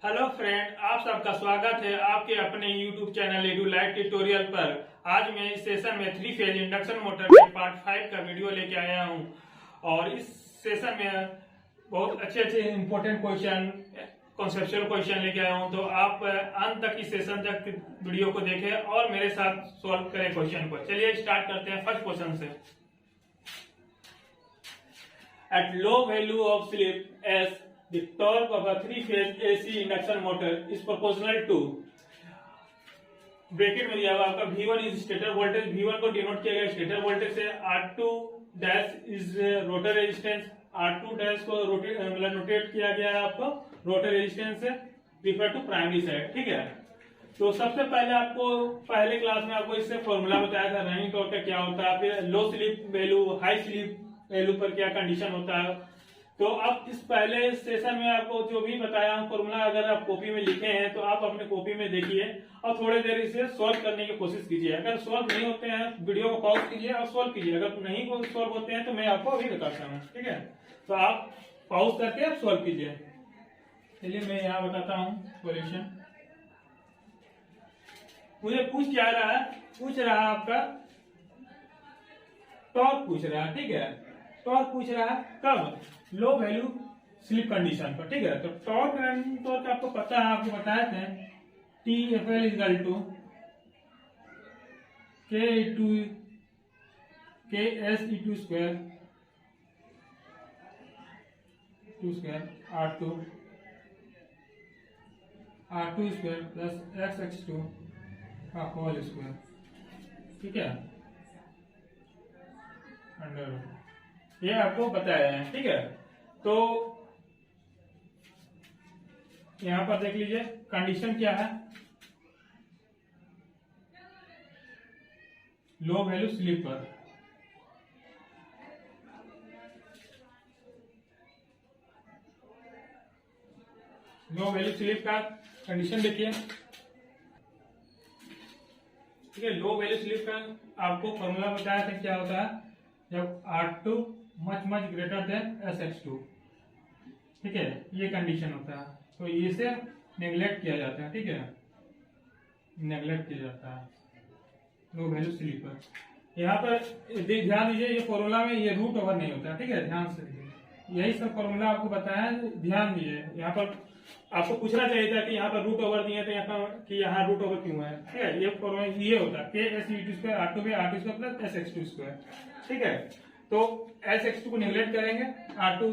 Hello friend, आप सबका स्वागत है आपके अपने YouTube channel edu light tutorial पर। आज मैं इस सेशन में 3 फेज इंडक्शन मोटर के पार्ट 5 का वीडियो लेके आया हूं और इस सेशन में बहुत अच्छे इंपॉर्टेंट क्वेश्चन, कॉन्सेप्चुअल क्वेश्चन लेके आया हूं। तो आप अंत तक इस सेशन तक वीडियो को देखें और मेरे साथ सॉल्व करें क्वेश्चन को। चलिए स्टार्ट करते हैं फर्स्ट क्वेश्चन से। At low value of slip S, the torque of a 3-phase AC induction motor is proportional to, bracket में दिया हुआ आपका V1 is stator voltage, V1 को डिनोट किया गया स्टेटर वोल्टेज से, R2 dash is rotor resistance, R2 dash को notate किया गया है आपको रोटर रेजिस्टेंस से रिफर टू प्राइमरी साइड। ठीक है, तो सबसे पहले आपको पहले क्लास में आपको इससे फॉर्मूला बताया था रनिंग टॉर्क का क्या होता है, फिर low slip value, high slip value पर क्या कंडीशन होता है। तो अब इस पहले सेशन में आपको जो भी बताया हूं फॉर्मूला, अगर आप कॉपी में लिखे हैं तो आप अपने कॉपी में देखिए और थोड़ी देर इसे सॉल्व करने की कोशिश कीजिए। अगर सॉल्व नहीं होते हैं वीडियो को पॉज कीजिए और सॉल्व कीजिए, अगर नहीं सॉल्व होते हैं तो मैं आपको अभी बताता हूँ। ठीक है, तो आप पॉज करके आप सॉल्व कीजिए। चलिए मैं यहाँ बताता हूँ सॉल्यूशन। मुझे पूछ क्या रहा है, पूछ रहा है आपका टॉर्क पूछ रहा है। ठीक है, टॉर्क पूछ रहा है कब, लो वैल्यू स्लिप कंडीशन पर। ठीक है, तो टॉर्क रनिंग टॉर्क आपको पता है, आपको बताए थे TFL equal to KS E2 square R2 square plus XX2 का होल स्क्वायर। ठीक है, अंडर ये आपको बताया है। ठीक है, तो यहां पर देख लीजिए कंडीशन क्या है, लो वैल्यू स्लिप पर। लो वैल्यू स्लिप का कंडीशन देखिए। ठीक है, लो वैल्यू स्लिप का आपको फॉर्मूला बताया था क्या होता है, जब R2 much greater than SX2। ठीक है, ये कंडीशन होता है, तो इसे नेग्लेक्ट किया जाता है। ठीक है, नेग्लेक्ट किया जाता है लो वैल्यू स्लिप पर। यहाँ पर ध्यान दीजिए, ये फॉर्मूला में ये रूट ओवर नहीं होता। ठीक है, ध्यान से यही सब फॉर्मूला आपको बताया, ध्यान दीजिए। यहाँ पर आपको पूछना चाहिए था कि यहाँ पर रूट ओवर दिए तो यहाँ रूट ओवर क्यों है। ठीक है, ये फॉर्मूला ये होता है KS E2 square R2 square plus SX2 square. ठीक है, तो SX2 को निगलेक्ट करेंगे, R2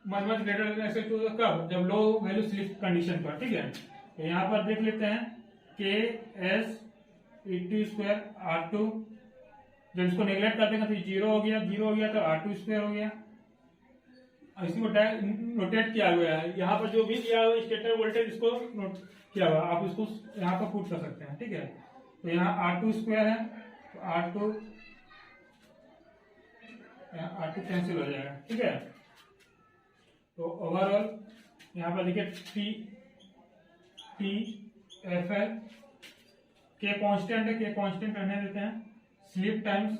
much greater than SX2 कब, जब लो वैल्यू स्लिप कंडीशन पर। ठीक है, तो यहाँ पर देख लेते हैं KS E2 स्क्वायर R2, जब इसको निगलेक्ट कर देंगे तो 0 हो गया, 0 हो गया तो R2 स्क्वायर हो गया। इसी को नोटेट किया गया है, यहाँ पर जो भी दिया हुआ स्टेटर वोल्टेज इसको नोट किया हुआ, आप इसको यहाँ पर पुट कर सकते हैं। ठीक है, तो यहाँ R2 स्क्वायर है तो R2 कैंसिल हो जाएगा। ठीक है, तो ओवरऑल यहाँ पर देखिए TFL के कांस्टेंट है, के कांस्टेंट रहने देते हैं, स्लिप टाइम्स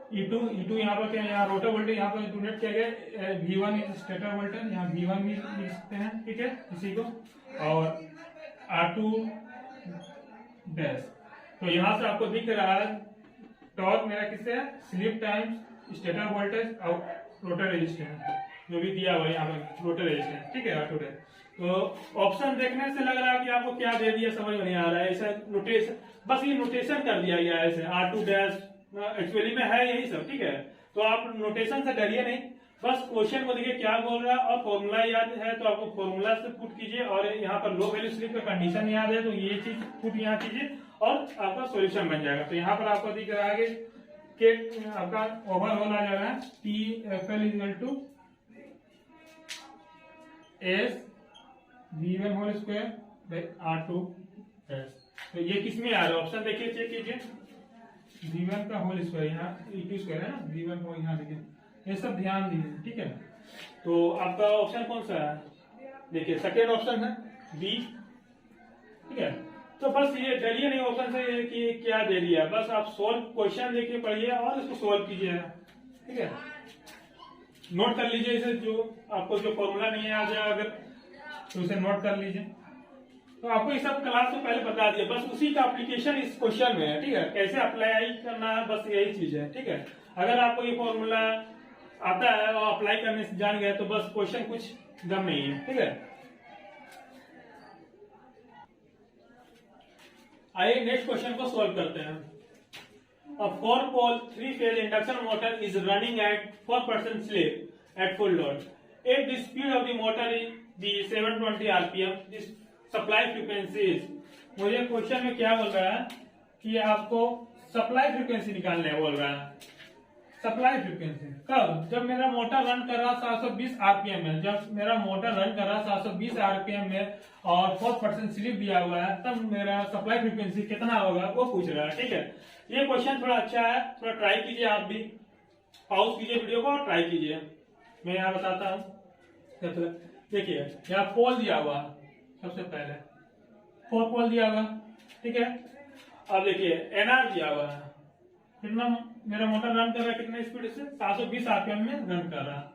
E2 यहाँ पर क्या, यहाँ रोटर वोल्टेज यहाँ पर डोनेट किया गया, V1 इज स्टेटर वोल्टेज, यहाँ V1 भी लिख सकते हैं। ठीक है, इसी को, और R2 डैश। तो यहाँ से आपको दिख रहा है टॉर्क मेरा किससे है, स्लिप टाइम्स स्टेटर वोल्टेज और रोटर रेजिस्टेंस जो भी दिया हुआ है यहाँ पर रोटर रेजिस्टेंस। ठीक है, R2 डैश। तो ऑप्शन देखने से लग रहा है कि आपको क्या दे दिया समझ में नहीं आ रहा है, ऐसा नोटेशन, बस ये नोटेशन कर दिया गया है ऐसे R2 डैश, एक्चुअली में है यही सब। ठीक है, तो आप नोटेशन से डरिए नहीं, बस क्वेश्चन को देखिए क्या बोल रहा है और फॉर्मूला याद है तो आपको फॉर्मूला से पुट कीजिए, और यहाँ पर लो वैल्यू स्लिप का कंडीशन याद है तो ये चीज पुट यहाँ कीजिए और आपका सॉल्यूशन बन जाएगा। तो यहाँ पर आपको दिख रहा है कि आपका ओवरऑल आ जा रहा है TFL equal to S V1 whole square by R2 dash. तो ये किसमें आ रहा है, ऑप्शन देखिए, चेक कीजिए, V1 का होल स्क्वायर, यहाँ E2 स्क्वायर है ना, V1 को यहाँ देखिए, ये सब ध्यान दीजिए। ठीक है, तो आपका ऑप्शन कौन सा है, देखिए सेकेंड ऑप्शन है B। ठीक है, तो बस ये डरिए नहीं ऑप्शन से कि क्या दे दिया, बस आप सोल्व क्वेश्चन देखिए, पढ़िए और इसको सोल्व कीजिए। ठीक है, नोट कर लीजिए इसे, जो आपको जो फॉर्मूला नहीं है आ जाए, अगर तो उसे नोट कर लीजिए। तो आपको ये सब क्लास में पहले बता दिया, बस उसी का एप्लीकेशन इस क्वेश्चन में है, ठीक है, कैसे अप्लाई करना है, बस यही चीज है, ठीक है। अगर आपको ये फॉर्मूला आता है और अप्लाई करने से जान गए तो बस क्वेश्चन कुछ गम नहीं है, ठीक है। आइए नेक्स्ट क्वेश्चन को सॉल्व करते हैं। A 4-pole 3-phase induction motor is running at 4% slip at full load. If the speed of the motor is the 720 rpm, the supply frequency is। मुझे क्वेश्चन में क्या बोल रहा है कि आपको सप्लाई फ्रीक्वेंसी निकालने बोल रहा है। सप्लाई फ्रीक्वेंसी कब? जब मेरा मोटर रन कर रहा 720 आरपीएम में, जब मेरा मोटर रन कर रहा 720 आरपीएम में और 4% स्लिप दिया हुआ है, तब मेरा सप्लाई फ्रीक्वेंसी कितना होगा वो पूछ रहा है, ठीक है। ये क्वेश्चन थोड़ा अच्छा है, थोड़ा ट्राई कीजिए, आप भी पॉज कीजिए वीडियो को और ट्राई कीजिए। मैं यहाँ बताता हूँ। देखिए यहाँ पोल दिया हुआ, सबसे पहले 4 पोल दिया हुआ, ठीक है। अब देखिए एनआर दिया हुआ है, कितना मेरा मोटर रन कर रहा है, कितना स्पीड से 720 आरपीएम में रन कर रहा है,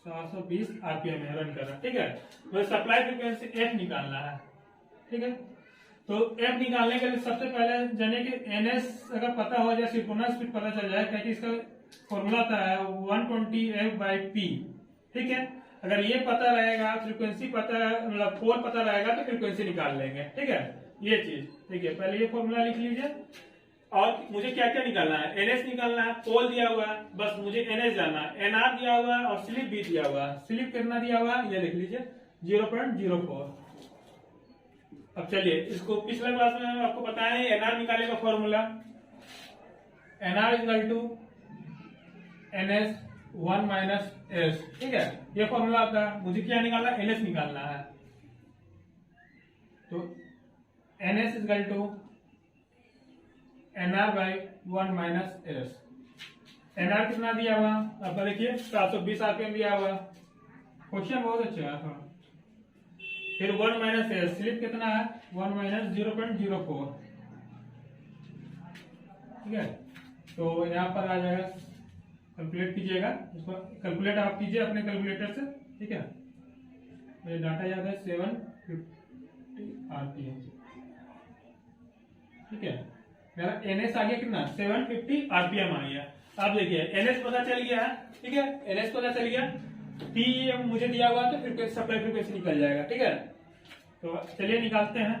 720 आरपीएम में रन कर रहा है, ठीक है। मुझे सप्लाई फ्रीक्वेंसी एफ निकालना है, ठीक है। तो एफ निकालने के लिए सबसे पहले जाने कि एनएस अगर पता हो जाए, सिंक्रोनस स्पीड पता चल जाए, क्योंकि इसका फॉर्मूला आता है 120f/p, ठीक है। अगर ये पता रहेगा, फ्रीक्वेंसी पता, मतलब पोल पता रहेगा तो फ्रीक्वेंसी निकाल लेंगे, ठीक है। ये चीज देखिए, पहले ये फॉर्मूला लिख लीजिए। और मुझे क्या क्या निकालना है, एनएस निकालना है, पोल दिया हुआ है, बस मुझे एनएस जानना है, एनआर दिया हुआ है और स्लिप भी दिया हुआ है। स्लिप कितना दिया हुआ है ये लिख लीजिए 0.04। अब चलिए इसको पिछले क्लास में आपको बताया है एनआर निकालने का formula, NR equal to NS 1 - S, ठीक है। ये फॉर्मूला आता है। मुझे क्या निकालना है, एनएस निकालना है। तो NS equal to NR/1 - S. NR कितना दिया हुआ आपका, देखिए 720 आरपीएम दिया हुआ। क्वेश्चन बहुत अच्छा है। फिर 1 - एस, स्लिप कितना है 1 - 0.04, ठीक है। तो यहाँ पर आ जाएगा, कैलकुलेट कीजिएगा, उसको कैलकुलेट आप कीजिए अपने कैलकुलेटर से, ठीक है। मेरे डाटा याद है 750 आरपीएम, ठीक है। मेरा एनएस आ गया कितना 750 आरपीएम आ गया। अब देखिए एनएस पता चल गया है, ठीक है, एनएस पता चल गया, पी मुझे दिया हुआ तो फ्रीक्वेंसी, सप्लाई फ्रीक्वेंसी निकल जाएगा, ठीक है। तो चलिए निकालते हैं,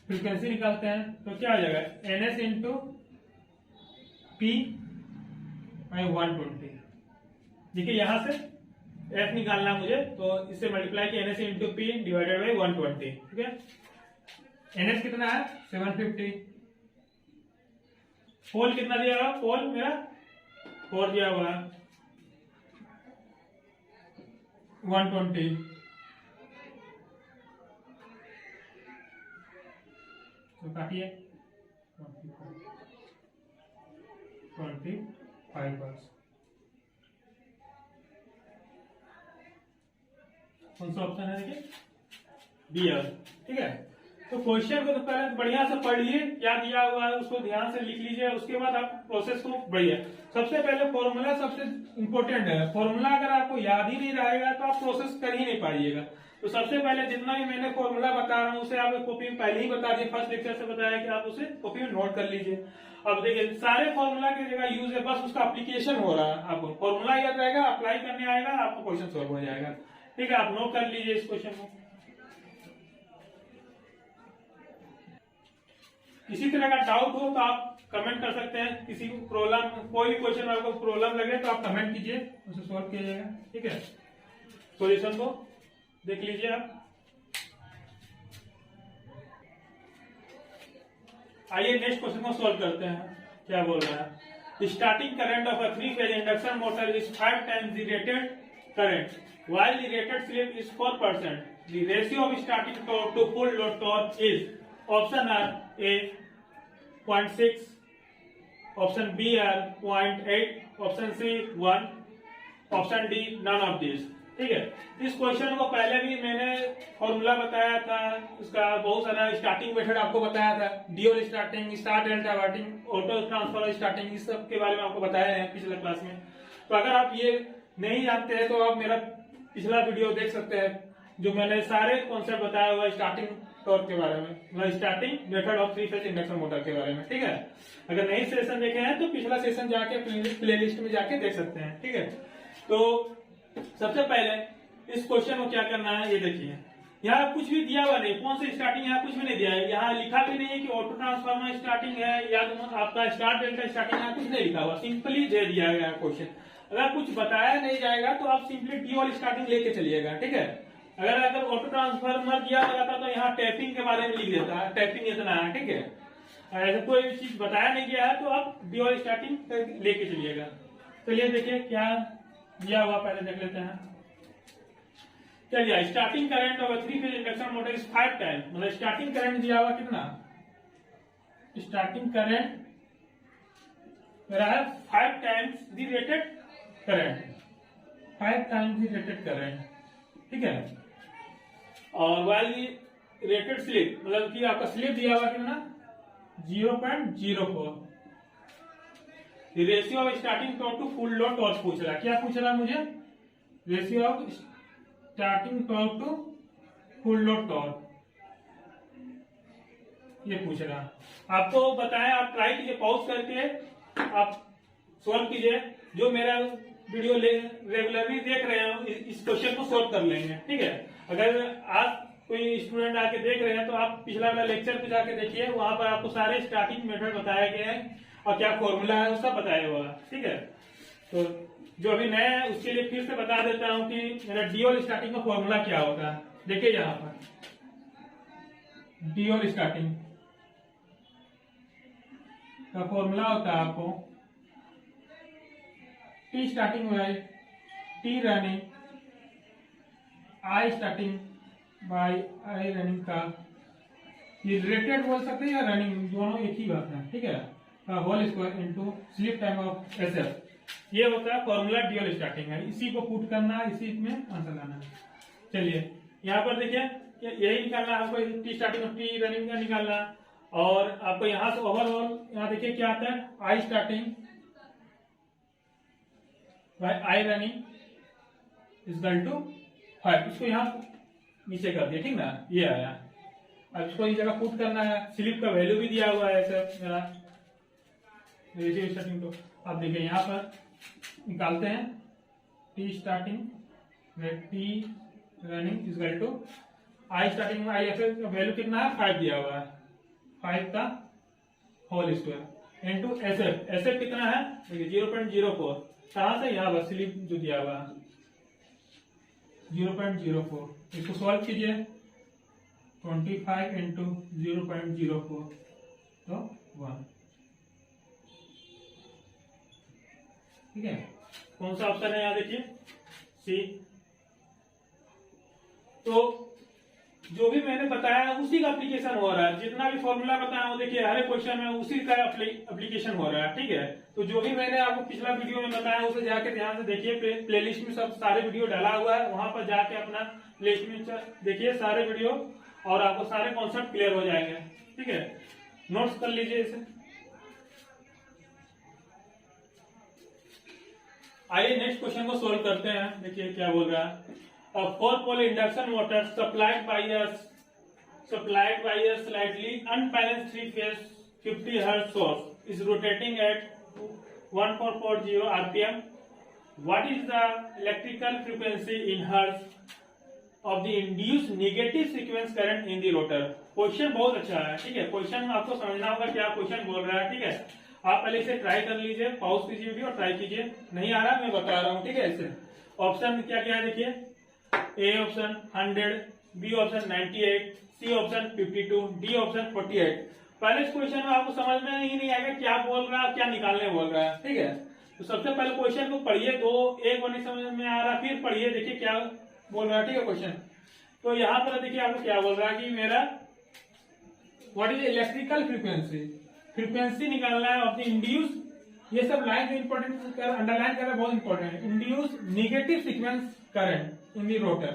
फ्रीक्वेंसी निकालते हैं। तो क्या हो जाएगा, एनएस इंटू पी बाई 120। देखिए यहां से एफ निकालना मुझे, तो इससे मल्टीप्लाई किया, NS into P divided by 120, ठीक है। एनएस कितना है 750, पोल कितना दिया हुआ, पोल मेरा 4 दिया हुआ है 120, तो काटिए 25%। कौन सा ऑप्शन है, देखिए बी है, ठीक है। तो क्वेश्चन को तो पहले बढ़िया से पढ़ लिए, क्या दिया हुआ है उसको ध्यान से लिख लीजिए, उसके बाद आप प्रोसेस को बढ़िए। सबसे पहले फॉर्मूला सबसे इंपॉर्टेंट है। फॉर्मूला अगर आपको याद ही नहीं रहेगा तो आप प्रोसेस कर ही नहीं पाइएगा। तो सबसे पहले जितना भी मैंने फॉर्मूला बता रहा हूँ उसे आप कॉपी में पहले ही बता दिए, फर्स्ट लेक्चर से बताया कि आप उसे कॉपी में नोट कर लीजिए। अब देखिए सारे फॉर्मूला की जगह यूज है, बस उसका एप्लीकेशन हो रहा है। आपको फॉर्मूला याद रहेगा, अप्लाई करने आएगा, आपको क्वेश्चन सॉल्व हो जाएगा, ठीक है। आप नोट कर लीजिए इस क्वेश्चन को। इसी तरह का डाउट हो तो आप कमेंट कर सकते हैं। किसी को प्रॉब्लम, कोई भी क्वेश्चन आपको प्रॉब्लम लगे तो आप कमेंट कीजिए, उसे सॉल्व किया जाएगा, ठीक है। सॉल्यूशन को देख लीजिए आप। आइए नेक्स्ट क्वेश्चन को सॉल्व करते हैं। क्या बोल रहा है, starting current of a 3-phase induction motor is 5 times the rated current while the rated slip is 4%. The ratio of starting torque to full load torque is option are A 0.6, option B are 0.8, option C 1, option D none of these, ठीक है। इस question को पहले भी मैंने formula बताया था, उसका बहुत सारा स्टार्टिंग मेथड आपको बताया था, dual starting, star delta waiting, auto transformer starting, इस सब के बारे में आपको बताया है पिछले क्लास में। तो अगर आप ये नहीं जानते हैं तो आप मेरा पिछला वीडियो देख सकते हैं, जो मैंने सारे कॉन्सेप्ट बताया हुआ स्टार्टिंग टॉर्क के बारे में, मतलब starting method of 3 phase induction motor के बारे में। ठीक है, अगर नई सेशन देखे हैं तो पिछला सेशन जाके प्लेलिस्ट में जाके देख सकते हैं। ठीक है, तो सबसे पहले इस क्वेश्चन को क्या करना है, ये देखिए यहाँ कुछ भी दिया हुआ नहीं, कौन सी स्टार्टिंग, यहाँ कुछ भी नहीं दिया है, यहाँ लिखा भी नहीं है कि ऑटो ट्रांसफार्मर स्टार्टिंग है या आपका स्टार्ट डेल्टा स्टार्टिंग, यहाँ कुछ नहीं लिखा हुआ, सिंपली दे दिया गया क्वेश्चन। अगर कुछ बताया नहीं जाएगा तो आप सिंपली डी वाली स्टार्टिंग लेके चलिएगा। ठीक है, अगर ऑटो ट्रांसफार्मर दिया रहता तो यहाँ टैपिंग के बारे में लिख देता है, टैपिंग इतना है। ठीक है, ऐसा कोई भी चीज बताया नहीं गया है तो आप डी वाली स्टार्टिंग लेके चलिएगा। चलिए देखिए क्या दिया हुआ, पहले देख लेते हैं। चलिए, starting current of 3 phase induction motor is 5 time, मतलब स्टार्टिंग करंट दिया हुआ कितना, स्टार्टिंग करंट मेरा है 5 times the rated current, 5 times the rated current. ठीक है, और वाली रेटेड स्लिप, मतलब कि आपका स्लिप दिया हुआ कितना 0.04, ratio of starting torque to full load torque पूछ रहा है। क्या पूछ रहा है मुझे, ratio of starting torque to full load torque, ये पूछ रहा है। आपको बताया, आप ट्राई कीजिए, पॉज करके आप सॉल्व कीजिए। जो मेरा वीडियो रेगुलरली देख रहे हैं इस क्वेश्चन को सॉल्व कर लेंगे। ठीक है, अगर आप कोई स्टूडेंट आके देख रहे हैं तो आप पिछला वाला लेक्चर पे जाके देखिए, वहां पर आपको सारे स्टार्टिंग मेथड बताए गए हैं और क्या फॉर्मूला है उसका बताया हुआ है। ठीक है, तो जो अभी नया है उसके लिए फिर से बता देता हूं कि मेरा डीओल स्टार्टिंग का फॉर्मूला क्या होगा। देखिए यहाँ पर डीओल स्टार्टिंग का फॉर्मूला होता है आपको T starting by T running I starting by I running का, ये रेटेड बोल सकते हैं या रनिंग, दोनों एक ही बात है। ठीक है, whole square into slip time of SF, ये होता है फॉर्मूला डीओल स्टार्टिंग है। इसी को पुट करना है, इसी में आंसर लाना है। चलिए यहाँ पर देखिए, यही निकालना है आपको, टी स्टार्टिंग और टी रनिंग का निकालना है। और आपको यहाँ से ओवरऑल यहाँ देखिए क्या आता है, I starting by I running equal to 5, इसको यहाँ नीचे कर दिया। ठीक ना, ये आया। अब इसको इस जगह पुट करना है, स्लिप का वैल्यू भी दिया हुआ है सर मेरा रेशियो स्टार्टिंग को। अब देखिए यहाँ पर निकालते हैं, T starting T running equal to I starting में आई एफ का वैल्यू कितना है 5 दिया हुआ है, 5 का whole square into SF, SF कितना है देखिए 0.04, कहां से यहाँ बस स्लिप जो दिया हुआ है 0.04, इसको सॉल्व कीजिए 25 इंटू 0.04 तो 1। ठीक है, कौन सा ऑप्शन है यहाँ देखिए, सी। तो जो भी मैंने बताया उसी का एप्लीकेशन हो रहा है, जितना भी फॉर्मूला बताया वो देखिए हर एक क्वेश्चन में उसी का एप्लीकेशन हो रहा है। ठीक है, तो जो भी मैंने आपको पिछला वीडियो में बताया उसे जाके ध्यान से देखिए, प्लेलिस्ट में सब सारे वीडियो डाला हुआ है, वहां पर जाके अपना प्लेलिस्ट में देखिए सारे वीडियो और आपको सारे कॉन्सेप्ट क्लियर हो जाएंगे। ठीक है, नोट्स कर लीजिए इसे। आइए नेक्स्ट क्वेश्चन को सोल्व करते हैं। देखिए क्या बोल रहा है, a 4-pole induction motor supplied by a slightly unbalanced 3-phase 50 Hz source is rotating at 1440 RPM. What is the electrical frequency in Hz of the induced negative sequence current in the rotor? Question बहुत अच्छा है। ठीक है, question आपको समझना होगा क्या question बोल रहा है। ठीक है, आप पहले इसे ट्राई कर लीजिए, पॉज कीजिए वीडियो और ट्राई कीजिए, नहीं आ रहा मैं बता रहा हूँ। ठीक है, इसे ऑप्शन क्या क्या है देखिए, A option 100, B option 98, C option 52, D option 48। पहले इस क्वेश्चन में आपको समझ में ही नहीं आएगा क्या बोल रहा है, क्या निकालने बोल रहा है। ठीक है, तो सबसे पहले क्वेश्चन को पढ़िए, एक बार नहीं समझ में आ रहा फिर पढ़िए, देखिए क्या बोल रहा है। ठीक है, क्वेश्चन तो यहाँ पर देखिए आपको क्या बोल रहा है कि मेरा what is electrical frequency, frequency निकालना है ऑफ द इंड्यूस, ये सब लाइन इंपॉर्टेंट अंडरलाइन करना बहुत इंपॉर्टेंट है, induce negative sequence current in the rotor.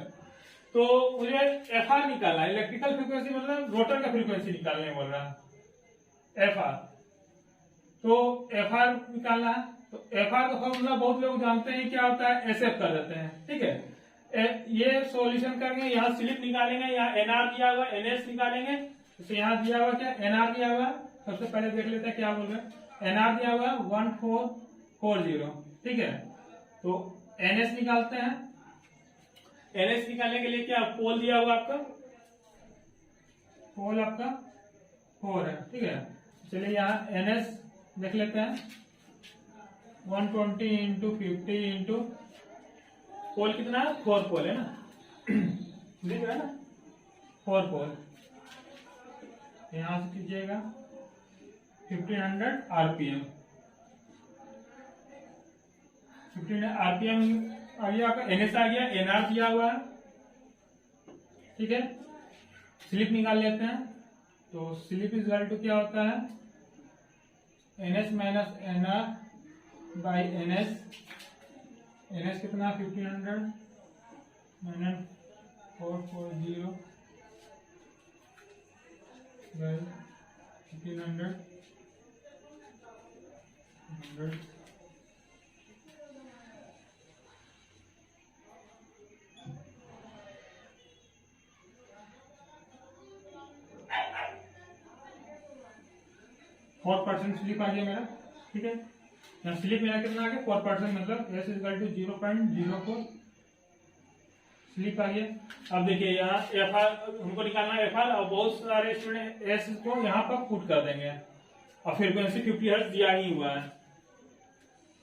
तो मुझे एफ आर निकालना है, इलेक्ट्रिकल फ्रीक्वेंसी मतलब रोटर का फ्रीक्वेंसी निकालने बोल रहा है एफ आर, तो एफ आर निकालना है। तो एफ आर का फॉर्मूला बहुत लोग जानते हैं क्या होता है, एस एफ कर देते हैं, ठीक है। ये सॉल्यूशन करेंगे, यहाँ स्लिप निकालेंगे, यहाँ एनआर दिया हुआ, एनएस निकालेंगे, तो यहाँ दिया हुआ क्या, एनआर दिया हुआ। सबसे पहले देख लेते हैं क्या बोल रहे हैं। एनआर दिया हुआ 1440, ठीक है। तो एनएस निकालते हैं। एनएस निकालने के लिए क्या, पोल दिया हुआ आपका, पोल आपका 4 है, ठीक है। चलिए यहाँ एनएस देख लेते हैं, 120 इंटू 50 इंटू पोल कितना, 4 पोल है ना, दिख रहा है ना, 4 पोल। यहां से कीजिएगा 1500 आरपीएम, 1500 आरपीएम आ गया आपका, एनएस आ गया, एनआर दिया हुआ है, ठीक है। स्लिप निकाल लेते हैं। तो स्लिप इज इक्वल टू क्या होता है, NS minus NR by NS. NS कितना, 1500 minus 440 by 1500 100। Four percent slip आ गया मेरा, ठीक है। यहाँ स्लिप मेरा कितना आ गया, 4%, मतलब S is equal to 0.04 slip आ गया। अब देखिए यहाँ एफ आर हमको निकालना है, एफ आर, और बहुत सारे स्टूडेंट एस को यहाँ पर पुट कर देंगे, और फ्रीक्वेंसी 50 हर्ट्ज दिया ही हुआ है,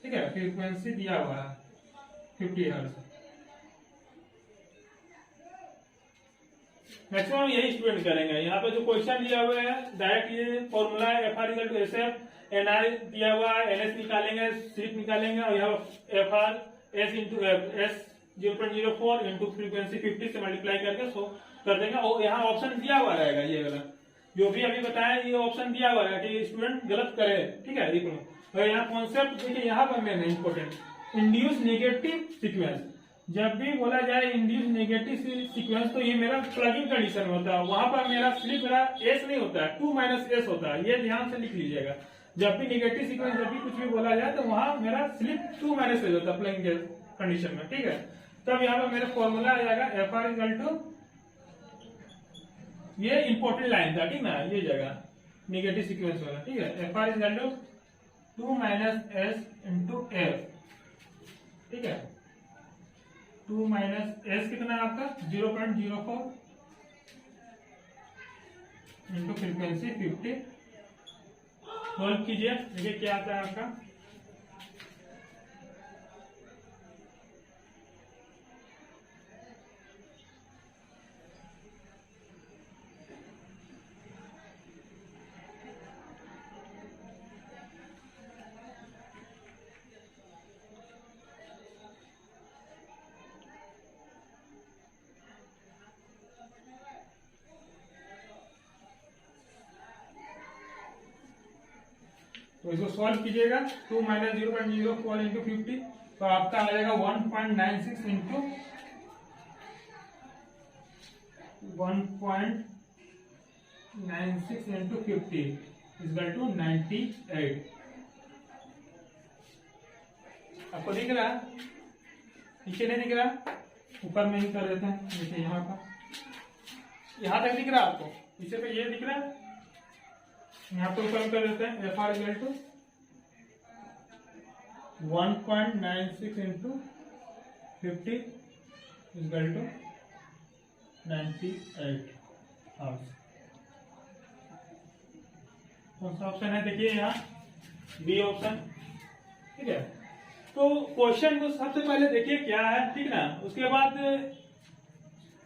ठीक है, फ्रीक्वेंसी दिया हुआ है 50 हर्ट्ज। मैक्सिमम यही स्टूडेंट करेंगे। यहाँ पे जो क्वेश्चन दिया हुआ है डायरेक्ट ये फॉर्मूला है, F R equal to S F, NR दिया हुआ है, एनएस निकालेंगे, स्लिप निकालेंगे, और यहाँ F R S into S 0.04 into frequency 50 से मल्टीप्लाई करके सो कर देंगे। और यहाँ ऑप्शन दिया हुआ रहेगा, ये वाला जो भी अभी बताया ये ऑप्शन दिया हुआ रहेगा कि स्टूडेंट गलत करे, ठीक है। और यहाँ कॉन्सेप्ट देखिए, यहाँ पर main important, induce negative sequence. जब भी बोला जाए इंड्यूस नेगेटिव सीक्वेंस तो ये मेरा प्लगिंग कंडीशन होता है, वहां पर मेरा स्लिप मेरा एस नहीं होता है, 2 माइनस एस होता है, ये ध्यान से लिख लीजिएगा। जब भी नेगेटिव सीक्वेंस, जब भी कुछ भी बोला जाए तो वहां मेरा स्लिप 2 माइनस एस होता है प्लगिंग कंडीशन में, ठीक है। तब यहाँ पर मेरा फॉर्मूला आ जाएगा एफ आर इक्वल टू, ये इंपॉर्टेंट लाइन था, ठीक ना, ये जगह नेगेटिव सीक्वेंस वाला, ठीक है। F R equal to 2 minus S into F, ठीक है। 2 माइनस एस कितना है आपका, 0.04 इंटू फ्रीक्वेंसी 50। सॉल्व कीजिए, देखिए क्या आता है आपका। तो इसको सॉल्व कीजिएगा, 2 माइनस 0.04 इंटू 50, तो आपका आ जाएगा 1.96 इंटू 1.96 इंटू 50 इक्वल टू 98। आपको दिख रहा है, नीचे नहीं दिख रहा, ऊपर में ही कर देते हैं। देखिए यहाँ का, यहाँ तक दिख रहा है आपको, नीचे पे ये दिख रहा है, यहाँ पे ऊपर कर देते हैं। F R equal to 1.96 into 50 equal to 98 hours. कौन सा ऑप्शन है, देखिए यहाँ बी ऑप्शन, ठीक है। तो क्वेश्चन को सबसे पहले देखिए क्या है, ठीक ना, उसके बाद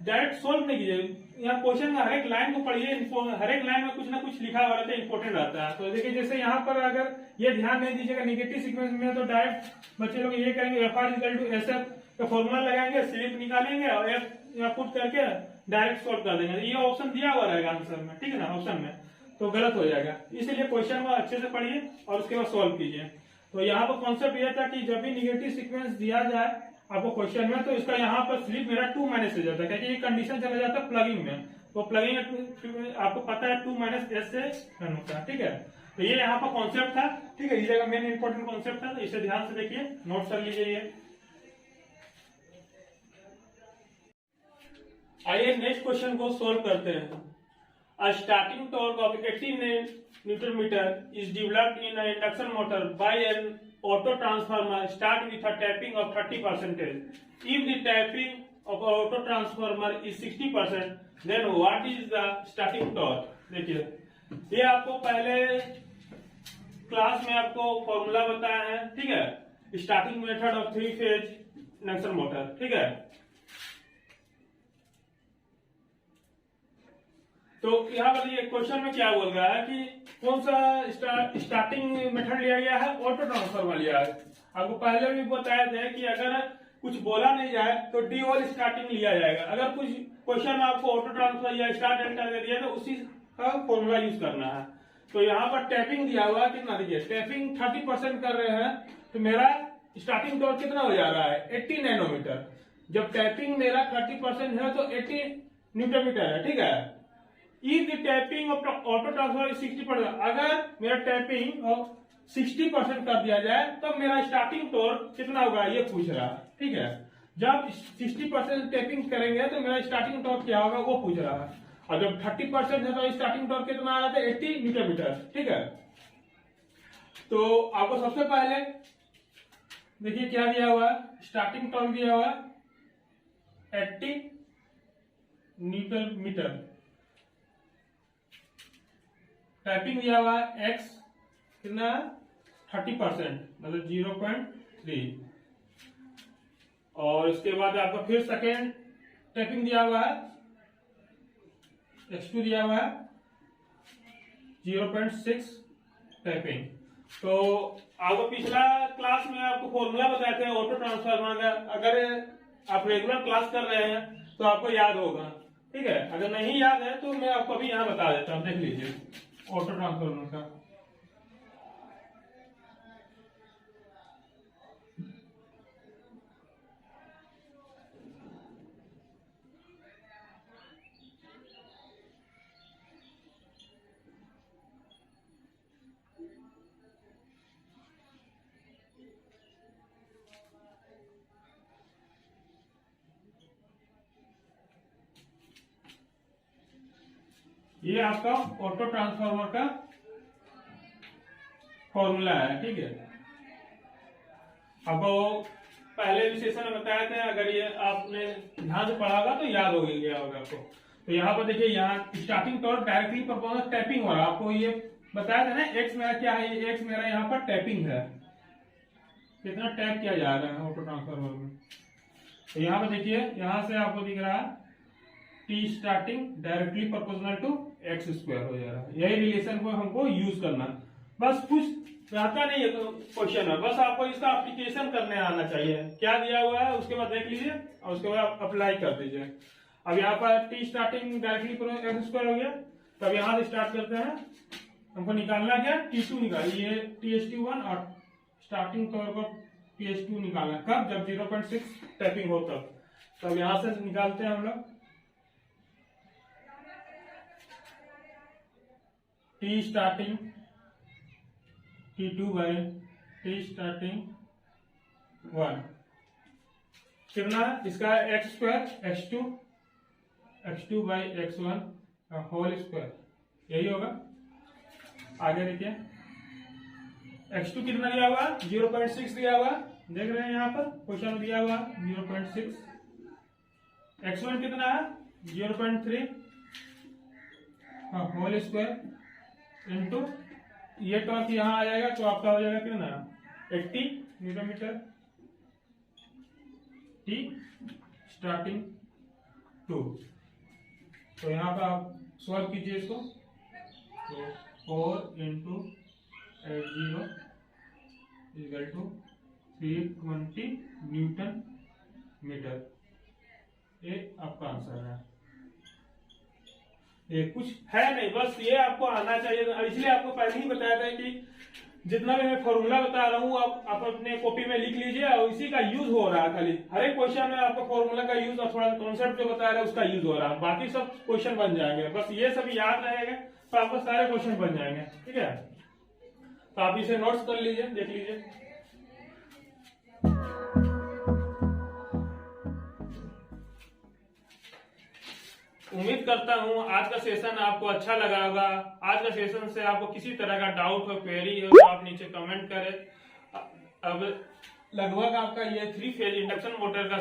डायरेक्ट सोल्व नहीं कीजिए। यहाँ क्वेश्चन का हर एक लाइन को पढ़िए, हर एक लाइन में कुछ ना कुछ लिखा हुआ रहता है, इंपॉर्टेंट रहता है। तो देखिए जैसे यहाँ पर अगर ये ध्यान नहीं दीजिएगा नेगेटिव सीक्वेंस में, तो डायरेक्ट बच्चे लोग ये करेंगे F R equal to S F का फॉर्मूला लगाएंगे, स्लिप निकालेंगे और एफ यहाँ पुट करके डायरेक्ट सोल्व कर देंगे। ये ऑप्शन दिया हुआ रहेगा आंसर में, ठीक है ना, ऑप्शन में, तो गलत हो जाएगा। इसलिए क्वेश्चन को अच्छे से पढ़िए और उसके बाद सोल्व कीजिए। तो यहाँ पर कॉन्सेप्ट यह था कि जब भी निगेटिव सीक्वेंस दिया जाए आपको क्वेश्चन में, तो इसका यहाँ पर स्लिप मेरा 2 माइनस हो जाता है, क्योंकि ये कंडीशन चला जाता है प्लगिंग में। तो प्लगिंग आपको पता है 2 माइनस एस से रन होता है, ठीक है। तो ये यहाँ पर कॉन्सेप्ट था। ठीक है, इस जगह मेन इंपॉर्टेंट कॉन्सेप्ट है, तो इसे ध्यान से देखिए, नोट कर लीजिए ये। आइए नेक्स्ट क्वेश्चन को सोल्व करते हैं। A starting torque of 80 Newton meter is developed in an induction motor by an auto transformer start with a tapping of 30%. If the tapping of auto transformer is 60%, then what is the starting torque? देखिए, ये आपको पहले class में आपको formula बताया है, ठीक है, starting method of 3 phase induction motor, ठीक है। तो यहाँ पर ये क्वेश्चन में क्या बोल रहा है कि कौन सा स्टार्टिंग मेथड लिया गया है, ऑटो ट्रांसफॉर्मर लिया है। आपको पहले भी बताया था कि अगर कुछ बोला नहीं जाए तो डी ऑल स्टार्टिंग लिया जाएगा। अगर कुछ क्वेश्चन में आपको ऑटो ट्रांसफर या स्टार्ट डेल्टा दे दिया तो उसी का फॉर्मूला यूज करना है। तो यहाँ पर टैपिंग दिया हुआ कितना, देखिए टैपिंग 30% कर रहे हैं, तो मेरा स्टार्टिंग टॉर्क कितना हो जा रहा है, 80 नैनोमीटर। जब टैपिंग मेरा 30% है तो 80 न्यूटन मीटर है, ठीक है। If the tapping of auto transformer is 60%, अगर मेरा टैपिंग 60% कर दिया जाए तो मेरा स्टार्टिंग टॉर्क कितना होगा ये पूछ रहा है, ठीक है। जब 60% टैपिंग करेंगे तो मेरा स्टार्टिंग टॉर्क क्या होगा वो पूछ रहा है, और जब 30% है तो स्टार्टिंग टॉर्क कितना आ रहा था, 80 न्यूटन मीटर, ठीक है। तो आपको सबसे पहले देखिए क्या दिया हुआ है, स्टार्टिंग टॉर्क दिया हुआ 80 न्यूटन मीटर, टैपिंग दिया हुआ है x कितना 30% मतलब 0.3, और इसके बाद आपका फिर सेकेंड टैपिंग दिया हुआ है, x2 दिया हुआ है 0.6 टैपिंग। तो आपको पिछला क्लास में आपको फॉर्मूला बताए थे ऑटो ट्रांसफार्मर का, अगर आप रेगुलर क्लास कर रहे हैं तो आपको याद होगा, ठीक है। अगर नहीं याद है तो मैं आपको अभी यहाँ बता देता हूँ, देख लीजिए ऑटो ट्रांसफार्मर का। ये आपका ऑटो ट्रांसफार्मर का फॉर्मूला है, ठीक है। आपको पहले भी सेशन में बताया था, अगर ये आपने ध्यान से पढ़ा होगा तो याद हो गया होगा आपको। तो यहाँ पर देखिए, यहाँ starting torque directly proportional tapping हो रहा है, आपको ये बताया था ना, एक्स मेरा क्या है, ये एक्स मेरा यहाँ पर टैपिंग है, कितना टैप किया जा रहा है ऑटो ट्रांसफार्मर में। तो यहाँ पर देखिए, यहाँ से आपको दिख रहा है T starting directly proportional to X square हो जा रहा है। यही रिलेशन को हमको यूज करना, बस कुछ आता नहीं है क्वेश्चन में, बस आपको इसका एप्लीकेशन करने आना चाहिए। क्या दिया हुआ है उसके बाद देख लीजिए और उसके बाद अप्लाई कर दीजिए। अब यहाँ पर T starting directly x square हो गया, तब यहाँ से स्टार्ट करते हैं, हमको निकालना क्या, T2 निकालिए, TS21 और स्टार्टिंग टॉर्क ऑफ TS2 निकालना, कब, जब 0.6 टैपिंग हो तब यहाँ से निकालते हैं हम लोग T starting T2 by T starting 1 कितना, इसका X square x2 by x1 whole square, यही होगा। आगे देखिए, x2 कितना दिया हुआ, 0.6 दिया हुआ, देख रहे हैं यहाँ पर क्वेश्चन दिया हुआ 0.6, x1 कितना है 0.3 होल स्क्वायर इनटू ये टॉर्क यहाँ आ जाएगा, तो आपका हो जाएगा कितना 80 न्यूटन मीटर, टी स्टार्टिंग 2। तो यहाँ पर आप सॉल्व कीजिए इसको, तो 4 into 80 equal to 320 newton metre, ये आपका आंसर है। ये कुछ है नहीं, बस ये आपको आना चाहिए, इसलिए आपको पहले ही बताया था कि जितना भी मैं फॉर्मूला बता रहा हूँ आप अपने कॉपी में लिख लीजिए, और इसी का यूज हो रहा है। खाली हर एक क्वेश्चन में आपको फॉर्मूला का यूज और थोड़ा कॉन्सेप्ट जो बता रहा है उसका यूज हो रहा है, बाकी सब क्वेश्चन बन जाएंगे। बस ये सब याद रहेगा तो आपको सारे क्वेश्चन बन जाएंगे, ठीक है। काफी से नोट्स कर लीजिए, देख लीजिए। उम्मीद करता हूं आज का सेशन आपको अच्छा लगा होगा। आज का सेशन से आपको किसी तरह का डाउट हो, क्वेरी हो, तो आप नीचे कमेंट करें। अब लगभग आपका ये 3 फेज इंडक्शन मोटर का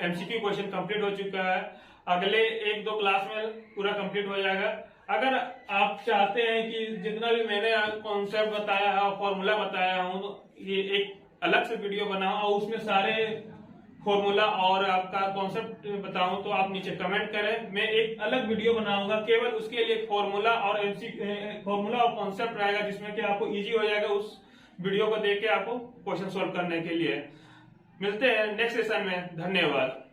एमसीक्यू क्वेश्चन कंप्लीट हो चुका है। अगले 1-2 क्लास में पूरा कंप्लीट हो जाएगा। अगर आप चाहते हैं कि जितना भी मैंने कॉन्सेप्ट बताया है, फॉर्मूला बताया हूँ, ये एक अलग से वीडियो बनाऊं और उसमें सारे फॉर्मूला और आपका कॉन्सेप्ट बताऊं, तो आप नीचे कमेंट करें। मैं एक अलग वीडियो बनाऊंगा केवल उसके लिए, फॉर्मूला और फॉर्मूला और कॉन्सेप्ट रहेगा, जिसमें कि आपको इजी हो जाएगा उस वीडियो को देख के आपको क्वेश्चन सॉल्व करने के लिए। मिलते हैं नेक्स्ट सेशन में। धन्यवाद।